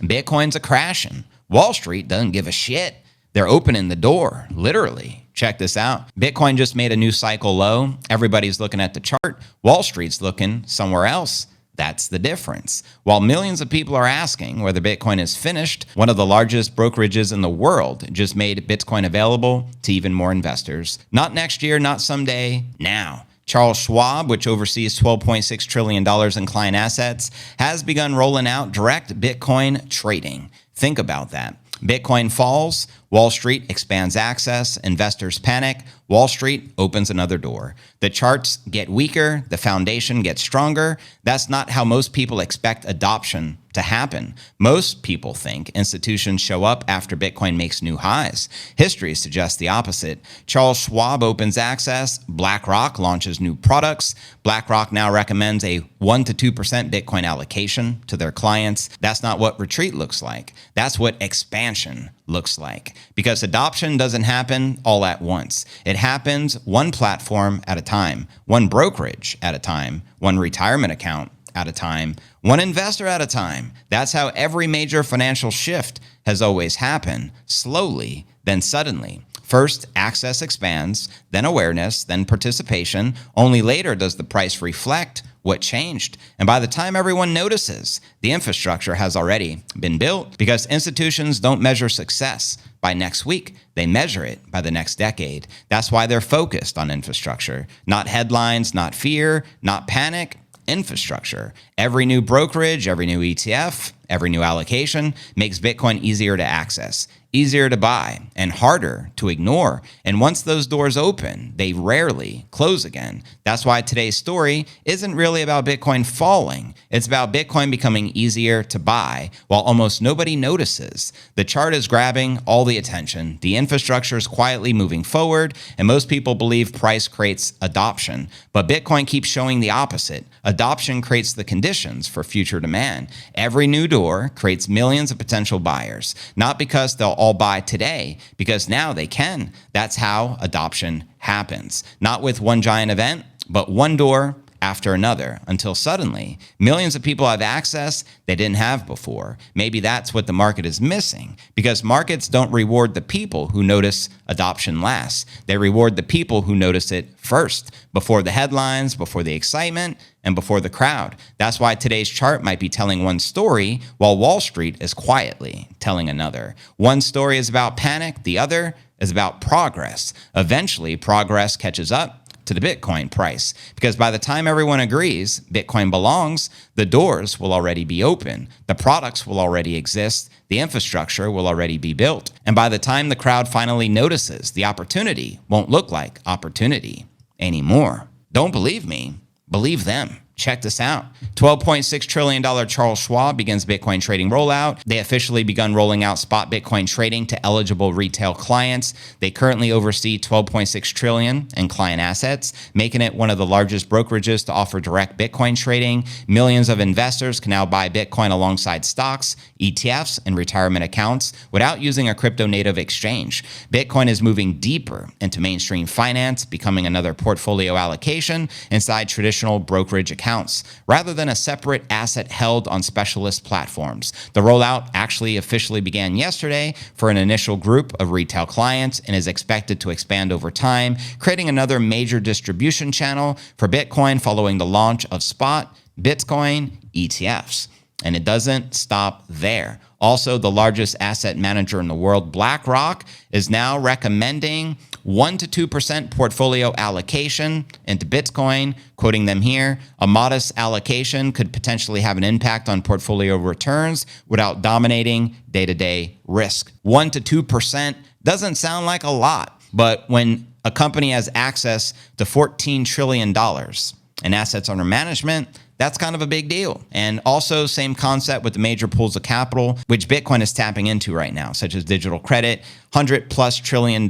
Bitcoin's a crashing. Wall Street doesn't give a shit. They're opening the door, literally. Check this out. Bitcoin just made a new cycle low. Everybody's looking at the chart. Wall Street's looking somewhere else. That's the difference. While millions of people are asking whether Bitcoin is finished, one of the largest brokerages in the world just made Bitcoin available to even more investors. Not next year, not someday, now. Charles Schwab, which oversees $12.6 trillion in client assets, has begun rolling out direct Bitcoin trading. Think about that. Bitcoin falls, Wall Street expands access, investors panic, Wall Street opens another door. The charts get weaker, the foundation gets stronger. That's not how most people expect adoption to happen. Most people think institutions show up after Bitcoin makes new highs. History suggests the opposite. Charles Schwab opens access, BlackRock launches new products. BlackRock now recommends a 1 to 2% Bitcoin allocation to their clients. That's not what retreat looks like. That's what expansion looks like. Because adoption doesn't happen all at once. It happens one platform at a time, one brokerage at a time, one retirement account at a time, one investor at a time. That's how every major financial shift has always happened, slowly, then suddenly. First, access expands, then awareness, then participation. Only later does the price reflect what changed. And by the time everyone notices, the infrastructure has already been built, because institutions don't measure success by next week. They measure it by the next decade. That's why they're focused on infrastructure. Not headlines, not fear, not panic. Infrastructure. Every new brokerage, every new ETF, every new allocation makes Bitcoin easier to access, easier to buy, and harder to ignore. And once those doors open, they rarely close again. That's why today's story isn't really about Bitcoin falling. It's about Bitcoin becoming easier to buy while almost nobody notices. The chart is grabbing all the attention. The infrastructure is quietly moving forward, and most people believe price creates adoption. But Bitcoin keeps showing the opposite. Adoption creates the conditions for future demand. Every new door creates millions of potential buyers, not because they'll all buy today, because now they can. That's how adoption happens. Not with one giant event, but one door after another, until suddenly millions of people have access they didn't have before. Maybe that's what the market is missing, because markets don't reward the people who notice adoption last. They reward the people who notice it first, before the headlines, before the excitement, and before the crowd. That's why today's chart might be telling one story while Wall Street is quietly telling another. One story is about panic, the other is about progress. Eventually, progress catches up to the Bitcoin price, because by the time everyone agrees Bitcoin belongs, the doors will already be open, the products will already exist, the infrastructure will already be built. And by the time the crowd finally notices, the opportunity won't look like opportunity anymore. Don't believe me? Believe them. Check this out. $12.6 trillion Charles Schwab begins Bitcoin trading rollout. They officially begun rolling out spot Bitcoin trading to eligible retail clients. They currently oversee $12.6 trillion in client assets, making it one of the largest brokerages to offer direct Bitcoin trading. Millions of investors can now buy Bitcoin alongside stocks, ETFs, and retirement accounts without using a crypto-native exchange. Bitcoin is moving deeper into mainstream finance, becoming another portfolio allocation inside traditional brokerage accounts, rather than a separate asset held on specialist platforms. The rollout actually officially began yesterday for an initial group of retail clients and is expected to expand over time, creating another major distribution channel for Bitcoin following the launch of spot Bitcoin ETFs. And it doesn't stop there. Also, the largest asset manager in the world, BlackRock, is now recommending 1 to 2% portfolio allocation into Bitcoin. Quoting them here, a modest allocation could potentially have an impact on portfolio returns without dominating day-to-day risk. 1 to 2% doesn't sound like a lot, but when a company has access to $14 trillion in assets under management, that's kind of a big deal. And also, same concept with the major pools of capital, which Bitcoin is tapping into right now, such as digital credit, $100+ trillion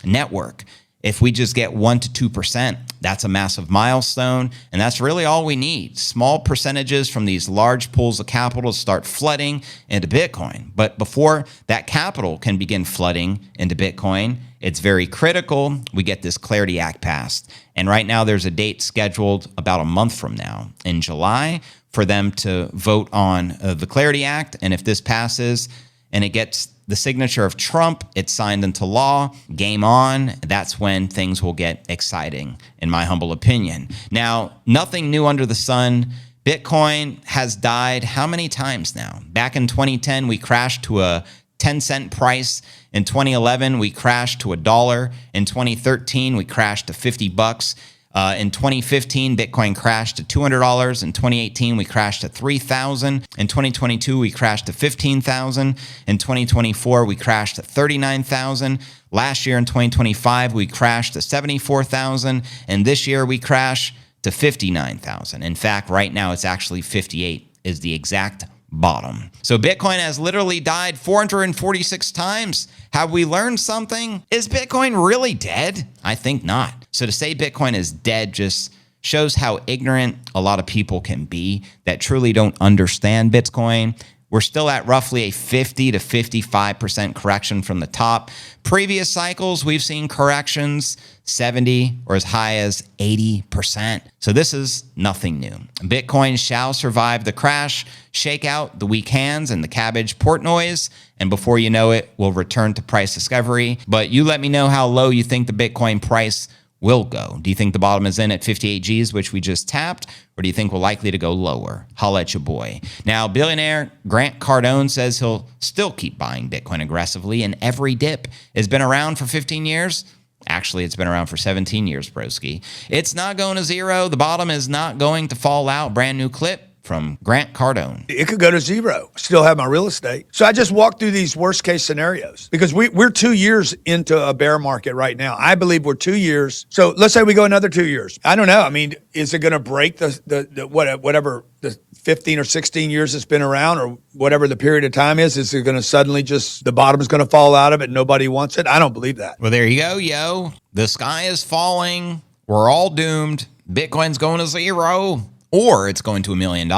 network. If we just get 1 to 2%, that's a massive milestone. And that's really all we need. Small percentages from these large pools of capital to start flooding into Bitcoin. But before that capital can begin flooding into Bitcoin, it's very critical we get this Clarity Act passed. And right now there's a date scheduled about a month from now in July for them to vote on the Clarity Act. And if this passes and it gets the signature of Trump, it's signed into law, game on. That's when things will get exciting, in my humble opinion. Now, nothing new under the sun. Bitcoin has died how many times now? Back in 2010, we crashed to a 10-cent price. In 2011, we crashed to $1. In 2013, we crashed to $50. In 2015, Bitcoin crashed to $200. In 2018, we crashed to $3,000. In 2022, we crashed to $15,000. In 2024, we crashed to $39,000. Last year in 2025, we crashed to $74,000. And this year, we crashed to $59,000. In fact, right now, it's actually 58 is the exact bottom. So Bitcoin has literally died 446 times. Have we learned something? Is Bitcoin really dead? I think not. So to say Bitcoin is dead just shows how ignorant a lot of people can be that truly don't understand Bitcoin. We're still at roughly a 50 to 55% correction from the top. Previous cycles, we've seen corrections 70 or as high as 80%. So this is nothing new. Bitcoin shall survive the crash, shake out the weak hands and the cabbage port noise, and before you know it, we'll return to price discovery. But you let me know how low you think the Bitcoin price will go. Do you think the bottom is in at 58 G's, which we just tapped, or do you think we're likely to go lower? Holla at your boy. Now, billionaire Grant Cardone says he'll still keep buying Bitcoin aggressively, and every dip has been around for 15 years. Actually, it's been around for 17 years, broski. It's not going to zero. The bottom is not going to fall out. Brand new clip from Grant Cardone. It could go to zero. Still have my real estate. So I just walked through these worst case scenarios because we're 2 years into a bear market right now. I believe we're 2 years. So let's say we go another 2 years. I don't know. I mean, is it going to break the whatever the 15 or 16 years it's been around or whatever the period of time is? Is it going to suddenly just the bottom is going to fall out of it and nobody wants it? I don't believe that. Well, there you go, yo. The sky is falling. We're all doomed. Bitcoin's going to zero. Or it's going to $1 million.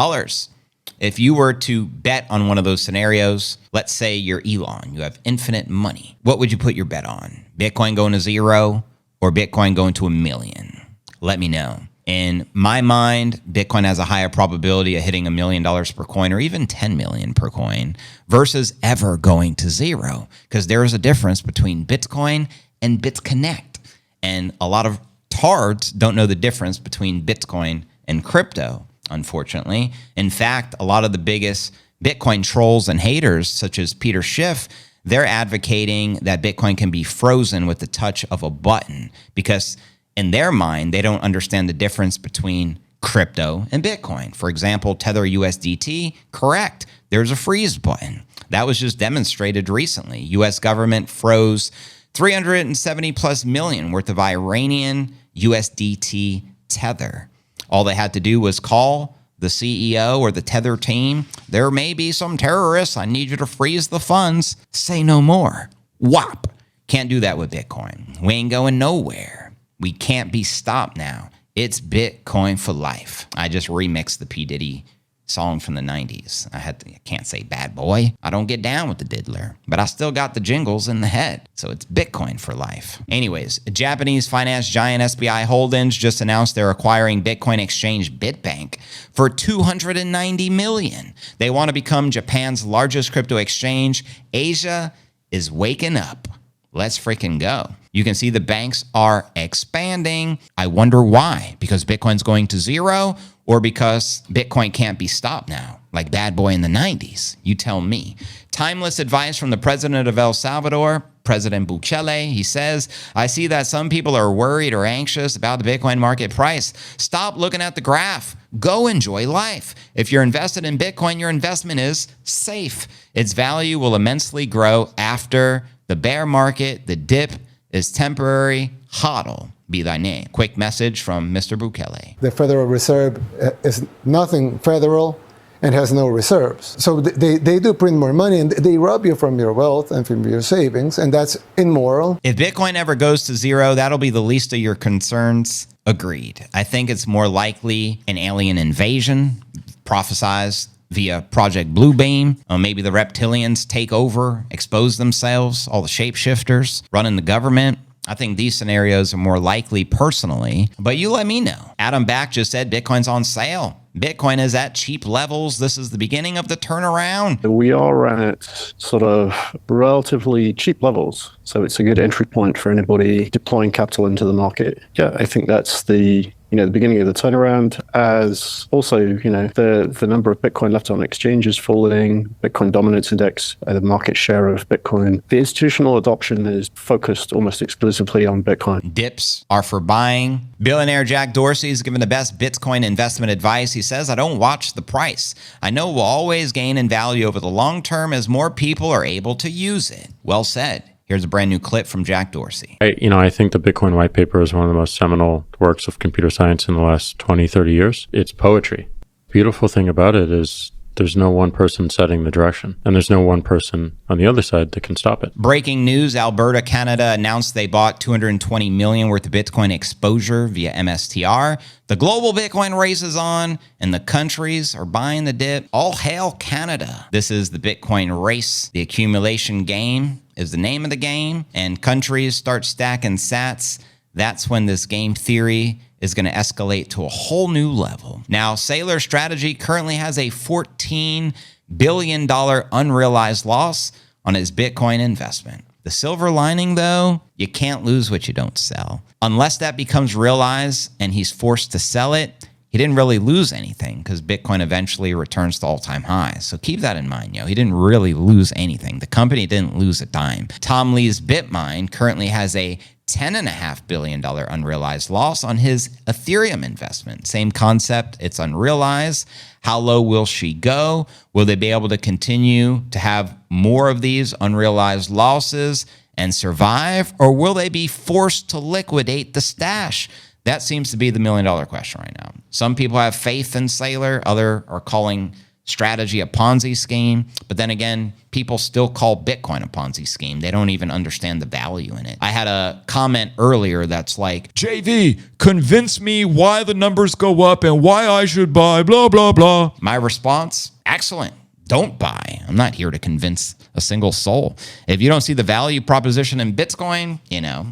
If you were to bet on one of those scenarios, let's say you're Elon, you have infinite money. What would you put your bet on? Bitcoin going to zero or Bitcoin going to $1 million? Let me know. In my mind, Bitcoin has a higher probability of hitting $1 million per coin or even 10 million per coin versus ever going to zero, because there is a difference between Bitcoin and BitConnect. And a lot of tards don't know the difference between Bitcoin and crypto, unfortunately. In fact, a lot of the biggest Bitcoin trolls and haters, such as Peter Schiff, they're advocating that Bitcoin can be frozen with the touch of a button because in their mind, they don't understand the difference between crypto and Bitcoin. For example, Tether USDT, correct. There's a freeze button. That was just demonstrated recently. US government froze 370 plus million worth of Iranian USDT Tether. All they had to do was call the CEO or the Tether team. There may be some terrorists. I need you to freeze the funds. Say no more. Whop. Can't do that with Bitcoin. We ain't going nowhere. We can't be stopped now. It's Bitcoin for life. I just remixed the P. Diddy song from the 90s. I can't say bad boy. I don't get down with the diddler, but I still got the jingles in the head. So it's Bitcoin for life. Anyways, Japanese finance giant SBI Holdings just announced they're acquiring Bitcoin exchange Bitbank for $290 million. They want to become Japan's largest crypto exchange. Asia is waking up. Let's freaking go. You can see the banks are expanding. I wonder why. Because Bitcoin's going to zero or because Bitcoin can't be stopped now, like bad boy in the 90s? You tell me. Timeless advice from the president of El Salvador, President Bukele. He says, I see that some people are worried or anxious about the Bitcoin market price. Stop looking at the graph. Go enjoy life. If you're invested in Bitcoin, your investment is safe. Its value will immensely grow after the bear market. The dip is temporary. HODL be thy name. Quick message from Mr. Bukele. The Federal Reserve is nothing federal. and has no reserves. So they do print more money, and they rob you from your wealth and from your savings, and that's immoral. If Bitcoin ever goes to zero, that'll be the least of your concerns. Agreed. I think it's more likely an alien invasion, prophesized via Project Bluebeam. Maybe the reptilians take over, expose themselves, all the shapeshifters running the government. I think these scenarios are more likely personally, but you let me know. Adam Back just said Bitcoin's on sale. Bitcoin is at cheap levels. This is the beginning of the turnaround. We are at sort of relatively cheap levels. So it's a good entry point for anybody deploying capital into the market. Yeah, I think that's the beginning of the turnaround, as also, the number of Bitcoin left on exchange is falling, Bitcoin dominance index, the market share of Bitcoin. The institutional adoption is focused almost exclusively on Bitcoin. Dips are for buying. Billionaire Jack Dorsey is giving the best Bitcoin investment advice. He says, I don't watch the price. I know we'll always gain in value over the long term as more people are able to use it. Well said. Here's a brand new clip from Jack Dorsey. I think the Bitcoin white paper is one of the most seminal works of computer science in the last 20, 30 years. It's poetry. Beautiful thing about it is there's no one person setting the direction, and there's no one person on the other side that can stop it. Breaking news, Alberta, Canada announced they bought $220 million worth of Bitcoin exposure via MSTR. The global Bitcoin race is on, and the countries are buying the dip. All hail Canada. This is the Bitcoin race. The accumulation game is the name of the game, and countries start stacking sats. That's when this game theory is going to escalate to a whole new level. Now, Saylor Strategy currently has a $14 billion unrealized loss on his Bitcoin investment. The silver lining, though, you can't lose what you don't sell. Unless that becomes realized and he's forced to sell it, he didn't really lose anything because Bitcoin eventually returns to all-time highs. So keep that in mind, He didn't really lose anything. The company didn't lose a dime. Tom Lee's BitMine currently has a $10.5 billion unrealized loss on his Ethereum investment. Same concept, it's unrealized. How low will she go? Will they be able to continue to have more of these unrealized losses and survive? Or will they be forced to liquidate the stash? That seems to be the million-dollar question right now. Some people have faith in Saylor. Others are calling strategy a Ponzi scheme. But then again, people still call Bitcoin a Ponzi scheme. They don't even understand the value in it. I had a comment earlier that's like, JV, convince me why the numbers go up and why I should buy, blah, blah, blah. My response, excellent. Don't buy. I'm not here to convince a single soul. If you don't see the value proposition in Bitcoin,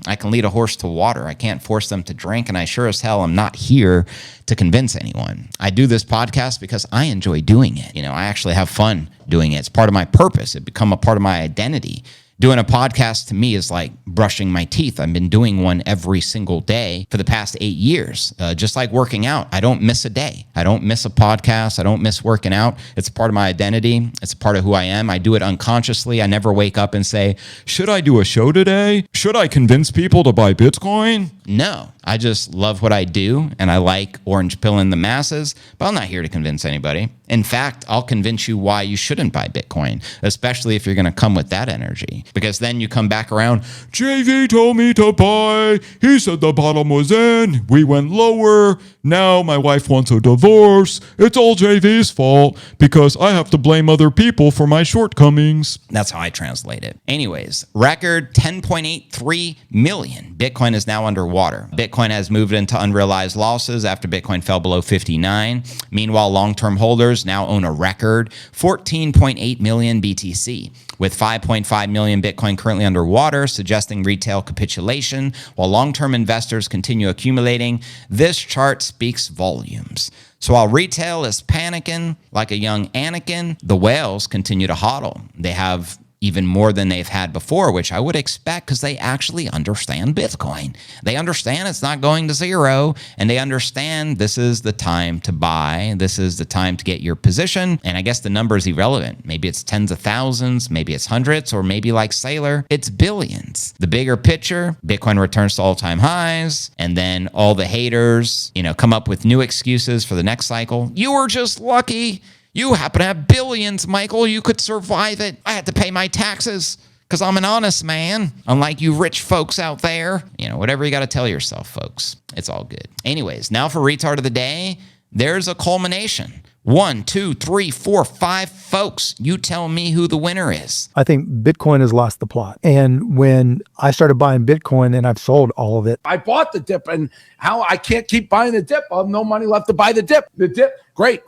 I can lead a horse to water. I can't force them to drink, and I sure as hell am not here to convince anyone. I do this podcast because I enjoy doing it. I actually have fun doing it. It's part of my purpose. It become a part of my identity. Doing a podcast to me is like brushing my teeth. I've been doing one every single day for the past 8 years. Just like working out, I don't miss a day. I don't miss a podcast. I don't miss working out. It's a part of my identity. It's a part of who I am. I do it unconsciously. I never wake up and say, should I do a show today? Should I convince people to buy Bitcoin? No, I just love what I do, and I like orange pilling the masses, but I'm not here to convince anybody. In fact, I'll convince you why you shouldn't buy Bitcoin, especially if you're going to come with that energy, because then you come back around, JV told me to buy. He said the bottom was in. We went lower. Now my wife wants a divorce. It's all JV's fault because I have to blame other people for my shortcomings. That's how I translate it. Anyways, record 10.83 million. Bitcoin is now underwater. Bitcoin has moved into unrealized losses after Bitcoin fell below 59. Meanwhile, long-term holders now own a record 14.8 million BTC, with 5.5 million Bitcoin currently underwater, suggesting retail capitulation, while long-term investors continue accumulating. This chart speaks volumes. So while retail is panicking like a young Anakin, the whales continue to hodl. They have even more than they've had before, which I would expect because they actually understand Bitcoin. They understand it's not going to zero, and they understand this is the time to buy. This is the time to get your position. And I guess the number is irrelevant. Maybe it's tens of thousands, maybe it's hundreds, or maybe like Saylor, it's billions. The bigger picture, Bitcoin returns to all-time highs, and then all the haters, come up with new excuses for the next cycle. You were just lucky. You happen to have billions, Michael. You could survive it. I had to pay my taxes because I'm an honest man. Unlike you rich folks out there. Whatever you got to tell yourself, folks. It's all good. Anyways, now for retard of the day, there's a culmination. 1, 2, 3, 4, 5 folks. You tell me who the winner is. I think Bitcoin has lost the plot. And when I started buying Bitcoin and I've sold all of it. I bought the dip, and how I can't keep buying the dip. I have no money left to buy the dip. The dip, great.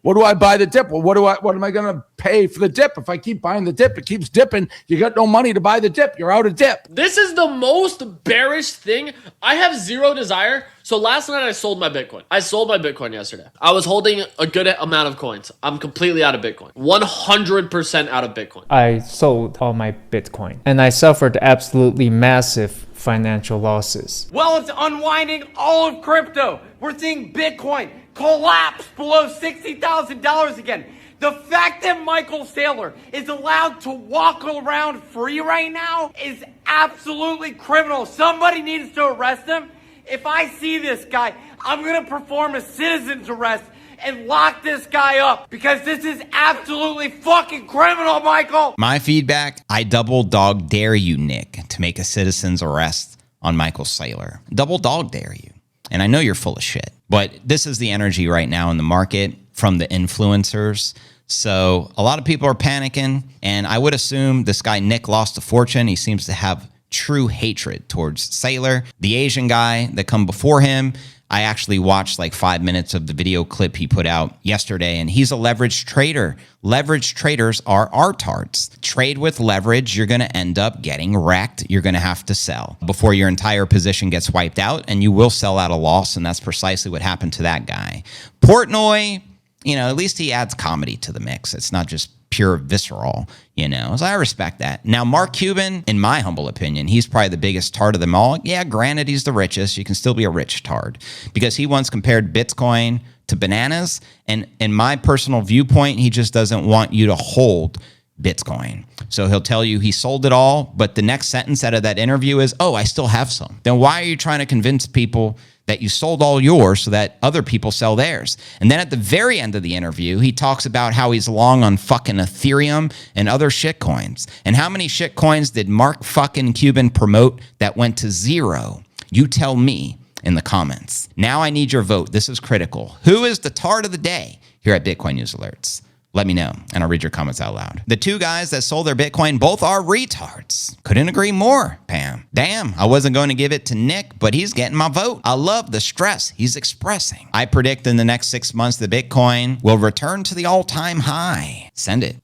What do I buy the dip? Well, what am I going to pay for the dip? If I keep buying the dip, it keeps dipping. You got no money to buy the dip. You're out of dip. This is the most bearish thing. I have zero desire. So last night I sold my Bitcoin. I sold my Bitcoin yesterday. I was holding a good amount of coins. I'm completely out of Bitcoin. 100% out of Bitcoin. I sold all my Bitcoin and I suffered absolutely massive financial losses. Well, it's unwinding all of crypto. We're seeing Bitcoin collapse below $60,000 again. The fact that Michael Saylor is allowed to walk around free right now is absolutely criminal. Somebody needs to arrest him. If I see this guy, I'm going to perform a citizen's arrest and lock this guy up because this is absolutely fucking criminal, Michael. My feedback, I double dog dare you, Nick, to make a citizen's arrest on Michael Saylor. Double dog dare you. And I know you're full of shit, but this is the energy right now in the market from the influencers. So a lot of people are panicking, and I would assume this guy Nick lost a fortune. He seems to have true hatred towards Saylor. The Asian guy that come before him, I actually watched like 5 minutes of the video clip he put out yesterday, and he's a leveraged trader. Leveraged traders are artards. Trade with leverage, you're going to end up getting wrecked. You're going to have to sell before your entire position gets wiped out, and you will sell at a loss, and that's precisely what happened to that guy. Portnoy, at least he adds comedy to the mix. It's not just pure visceral, so I respect that. Now, Mark Cuban, in my humble opinion, he's probably the biggest tard of them all. Yeah, granted, he's the richest. You can still be a rich tard because he once compared Bitcoin to bananas. And in my personal viewpoint, he just doesn't want you to hold Bitcoin. So he'll tell you he sold it all, but the next sentence out of that interview is, oh, I still have some. Then why are you trying to convince people that you sold all yours so that other people sell theirs? And then at the very end of the interview, he talks about how he's long on fucking Ethereum and other shit coins. And how many shit coins did Mark fucking Cuban promote that went to zero? You tell me in the comments. Now I need your vote. This is critical. Who is the tard of the day here at Bitcoin News Alerts? Let me know, and I'll read your comments out loud. The two guys that sold their Bitcoin both are retards. Couldn't agree more, Pam. Damn, I wasn't going to give it to Nick, but he's getting my vote. I love the stress he's expressing. I predict in the next 6 months, the Bitcoin will return to the all-time high. Send it.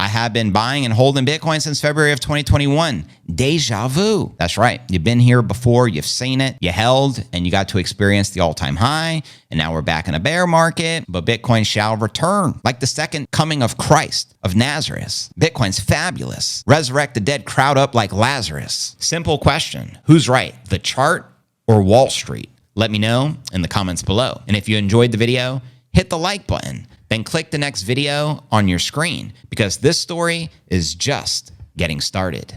I have been buying and holding Bitcoin since February of 2021. Deja vu. That's right. You've been here before. You've seen it. You held and you got to experience the all-time high. And now we're back in a bear market, but Bitcoin shall return like the second coming of Christ of Nazareth. Bitcoin's fabulous. Resurrect the dead, crowd up like Lazarus. Simple question. Who's right? The chart or Wall Street? Let me know in the comments below. And if you enjoyed the video, hit the like button. Then click the next video on your screen because this story is just getting started.